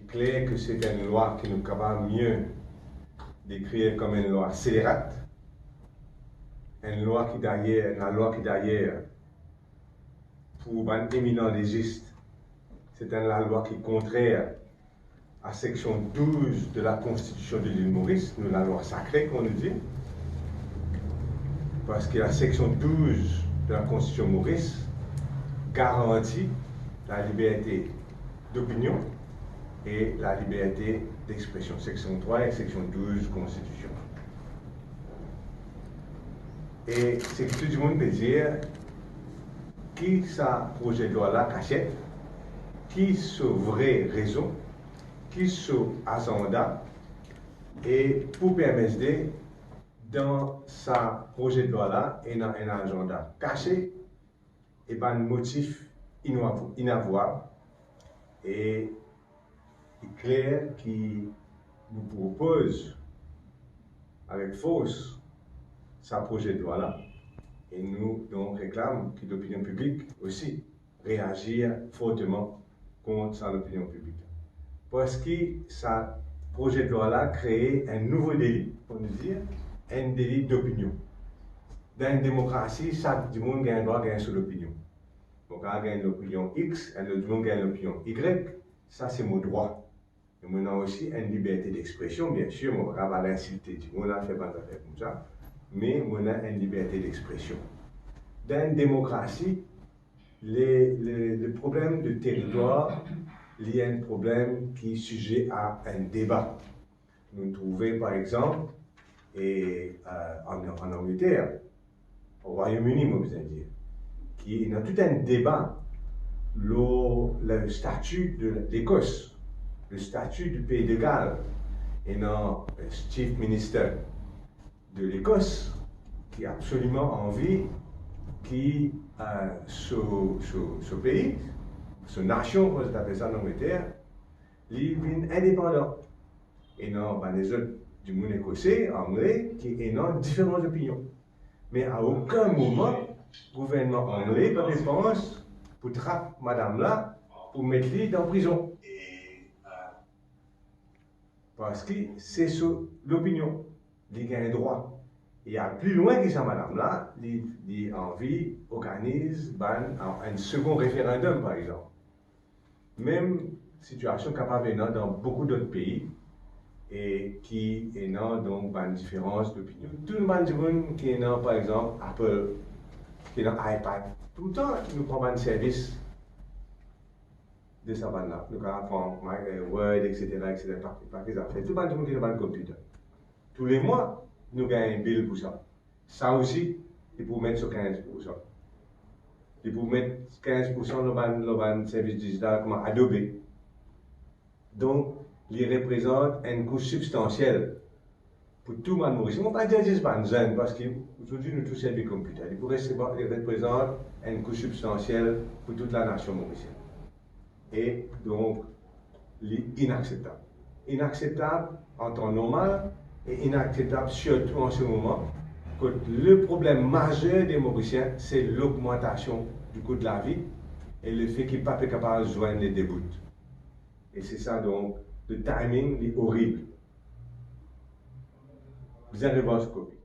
clair que c'est une loi qui nous capable mieux décrire comme une loi scélérate, une loi qui d'ailleurs, pour un éminent légiste, c'est une loi qui est contraire à section 12 de la Constitution de l'île Maurice, nous la loi sacrée qu'on nous dit, parce que la section 12 de la Constitution Maurice garantit la liberté d'opinion et la liberté d'expression. Section 3 et section 12 Constitution. Et c'est que tout le monde peut dire qui ça projet de loi là cachette, qui ce vraie raison, qui ce agenda, et pour permettre dans sa projet de loi là et dans un agenda caché et pas un motif inavouable et clair qui nous propose avec force sa projet de loi là et nous donc réclamons que l'opinion publique aussi réagir fortement contre ça l'opinion publique parce que sa projet de loi là crée un nouveau délit pour nous dire un délit d'opinion. Dans une démocratie, chaque monde a un droit de sur l'opinion. Donc, on a l'opinion X, et l'autre monde a l'opinion Y, ça c'est mon droit. Et on a aussi une liberté d'expression, bien sûr, on ne va pas l'insulter, on a fait pas d'affaires comme ça, mais on a une liberté d'expression. Dans une démocratie, le problème de territoire, il y a un problème qui est sujet à un débat. Nous trouvons par exemple, et en Angleterre, au Royaume-Uni, moi, vous allez dire, qui est dans tout un débat, le statut de l'Écosse, le statut du Pays de Galles, et dans le Chief Minister de l'Écosse, qui a absolument envie que ce pays, ce nation, comme vous appelez ça en Angleterre, soit indépendant. Et non, les autres du monde écossais, anglais, qui ont différentes opinions. Mais à aucun moment, le gouvernement anglais ne pense pour trapper madame là, pour mettre lui en prison. Parce que c'est sur l'opinion, il a un droit. Il y a plus loin que ça, madame là, il a envie organise un second référendum, par exemple. Même situation capable dans beaucoup d'autres pays, et qui est donc une différence d'opinion. Tout le monde qui est par exemple Apple, qui est dans iPad, tout le temps nous prenons un service de ça là. Nous apprenons Word, etc. Pas que ça fait. Tout le monde qui est dans le computer. Tous les mois, nous gagnons un bill pour ça. Ça aussi, il faut mettre sur 15%. Il faut mettre 15% dans le service digital comme Adobe. Donc, il représente un coût substantiel pour tout le monde mauricien. On ne va pas dire que c'est pas un parce qu'aujourd'hui nous tous services computer. Il représente un coût substantiel pour toute la nation mauricienne. Et donc, inacceptable. Inacceptable en temps normal et inacceptable surtout en ce moment. Que le problème majeur des Mauriciens, c'est l'augmentation du coût de la vie et le fait qu'ils ne sont pas capables de joindre les débouts. Et c'est ça donc. Le timing est horrible. Vous allez voir ce copie.